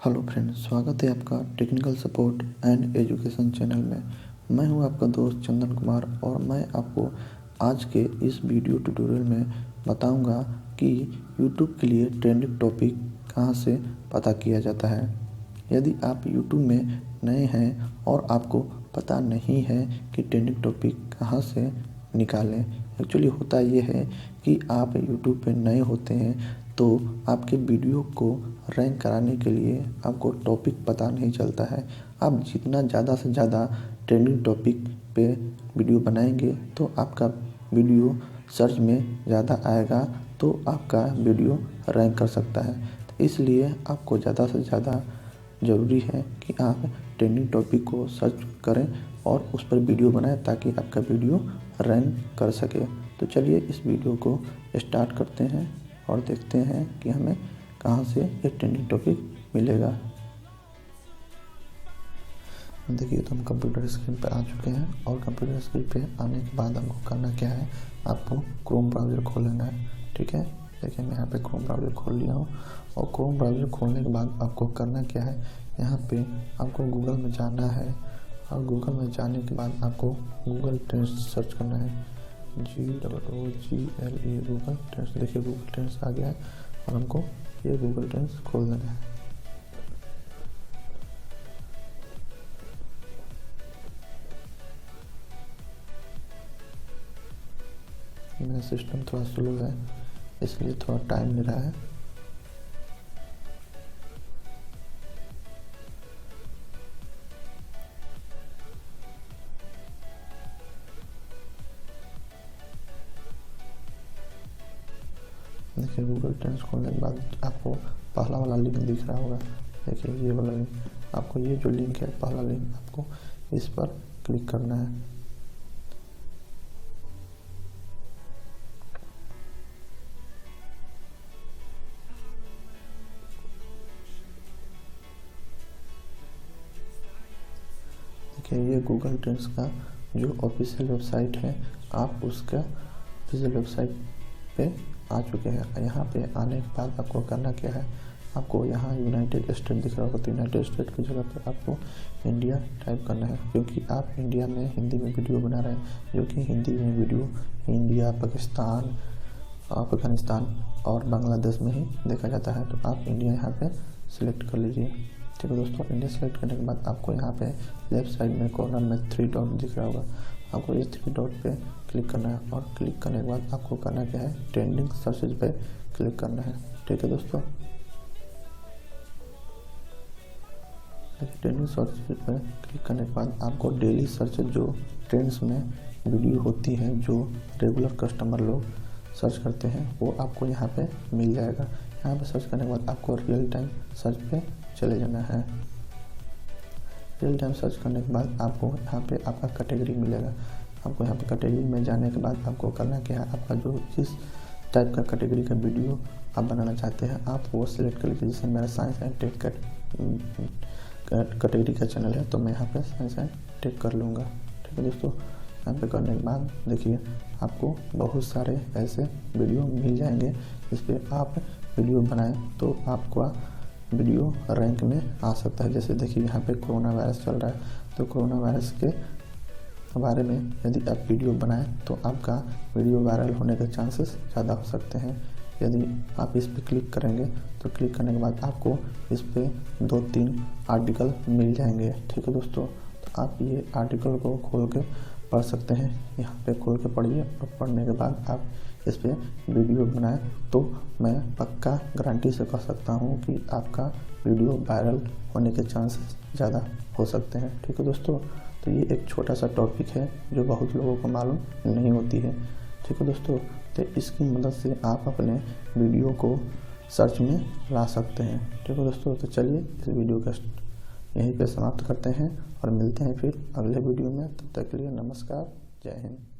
Hello friends, स्वागत है आपका technical support and education channel में। मैं हूं आपका दोस्त चंदन कुमार और मैं आपको आज के इस वीडियो ट्यूटोरियल में बताऊंगा कि यूट्यूब के लिए ट्रेंडिंग टॉपिक कहां से पता किया जाता है। यदि आप यूट्यूब में नए हैं और आपको पता नहीं है कि ट्रेंडिंग टॉपिक कहां से निकालें, एक्चुअली होता ये है कि आप यूट्यूब पे नए होते हैं तो आपके वीडियो को रैंक कराने के लिए आपको टॉपिक पता नहीं चलता है। आप जितना ज़्यादा से ज़्यादा ट्रेंडिंग टॉपिक पे वीडियो बनाएंगे तो आपका वीडियो सर्च में ज़्यादा आएगा, तो आपका वीडियो रैंक कर सकता है। तो इसलिए आपको ज़्यादा से ज़्यादा ज़रूरी है कि आप ट्रेंडिंग टॉपिक को सर्च करें और उस पर वीडियो बनाएं ताकि आपका वीडियो रैंक कर सके। तो चलिए इस वीडियो को स्टार्ट करते हैं और देखते हैं कि हमें कहां से एक ट्रेंडिंग टॉपिक मिलेगा। देखिए, तो हम कंप्यूटर स्क्रीन पर आ चुके हैं और कंप्यूटर स्क्रीन पे आने के बाद हमको करना क्या है, आपको क्रोम ब्राउज़र खोल लेना है। ठीक है, देखिए मैं यहाँ पे क्रोम ब्राउज़र खोल लिया हूँ और क्रोम ब्राउज़र खोलने के बाद आपको करना क्या है, यहाँ पे आपको गूगल में जाना है और गूगल में जाने के बाद आपको गूगल ट्रेंड्स सर्च करना है। GOOGLE Google trends. देखिए गूगल ट्रेंड्स आ गया है और हमको ये गूगल ट्रेंड्स खोल देना है। मेरा सिस्टम थोड़ा स्लो है इसलिए थोड़ा टाइम ले रहा है। देखिए गूगल ट्रेंड्स खोलने के बाद आपको पहला वाला लिंक दिख रहा होगा। देखिए ये वाला लिंक, आपको ये जो लिंक है पहला लिंक, आपको इस पर क्लिक करना है। देखिए ये गूगल ट्रेंड्स का जो ऑफिशियल वेबसाइट है, आप उसका ऑफिशियल वेबसाइट पे आ चुके हैं। यहाँ पे आने के बाद आपको करना क्या है, आपको यहाँ यूनाइटेड स्टेट दिख रहा होगा तो यूनाइटेड स्टेट की जगह पे आपको इंडिया टाइप करना है, क्योंकि आप इंडिया में हिंदी में वीडियो बना रहे हैं, जो कि हिंदी में वीडियो इंडिया, पाकिस्तान, अफगानिस्तान और बांग्लादेश में ही देखा जाता है। तो आप इंडिया यहाँ पे सिलेक्ट कर लीजिए। ठीक है दोस्तों, इंडिया सेलेक्ट करने के बाद आपको यहाँ पे लेफ्ट साइड में कॉर्नर में 3 डॉट दिख रहा होगा, आपको इस 3 डॉट पे क्लिक करना है और क्लिक करने के बाद आपको करना क्या है, ट्रेंडिंग सर्चेज पे क्लिक करना है। ठीक है दोस्तों, ट्रेंडिंग सर्चेज पे क्लिक करने के बाद आपको डेली सर्चेज जो ट्रेंड्स में वीडियो होती है, जो रेगुलर कस्टमर लोग सर्च करते हैं, वो आपको यहाँ पे मिल जाएगा। यहाँ पे सर्च करने के बाद आपको रियल टाइम सर्च पे चले जाना है। रियल टाइम सर्च करने के बाद आपको यहाँ पे आपका कैटेगरी मिलेगा। आपको यहाँ पे कैटेगरी में जाने के बाद आपको करना क्या है, आपका जो जिस टाइप का कैटेगरी का वीडियो आप बनाना चाहते हैं आप वो सिलेक्ट कर लीजिए। जैसे मेरा साइंस एंड टेक कैटेगरी का चैनल है तो मैं यहाँ पे साइंस एंड टेक कर लूँगा। ठीक है दोस्तों, यहाँ पे करने के बाद देखिए आपको बहुत सारे ऐसे वीडियो मिल जाएंगे जिस पे आप वीडियो बनाएं तो आपका वीडियो रैंक में आ सकता है। जैसे देखिए यहाँ पे कोरोना वायरस चल रहा है तो कोरोना वायरस के बारे में यदि आप वीडियो बनाएं तो आपका वीडियो वायरल होने के चांसेस ज़्यादा हो सकते हैं। यदि आप इस पर क्लिक करेंगे तो क्लिक करने के बाद आपको इस पे 2-3 आर्टिकल मिल जाएंगे। ठीक है दोस्तों, तो आप ये आर्टिकल को खोल के पढ़ सकते हैं। यहाँ पे खोल के पढ़िए और पढ़ने के बाद आप इस पर वीडियो बनाएं तो मैं पक्का गारंटी से कह सकता हूँ कि आपका वीडियो वायरल होने के चांसेस ज़्यादा हो सकते हैं। ठीक है दोस्तों, तो ये एक छोटा सा टॉपिक है जो बहुत लोगों को मालूम नहीं होती है। ठीक है दोस्तों, तो इसकी मदद से आप अपने वीडियो को सर्च में ला सकते हैं। ठीक है दोस्तों, तो चलिए इस वीडियो का यहीं पे समाप्त करते हैं और मिलते हैं फिर अगले वीडियो में। तब तक के लिए नमस्कार, जय हिंद।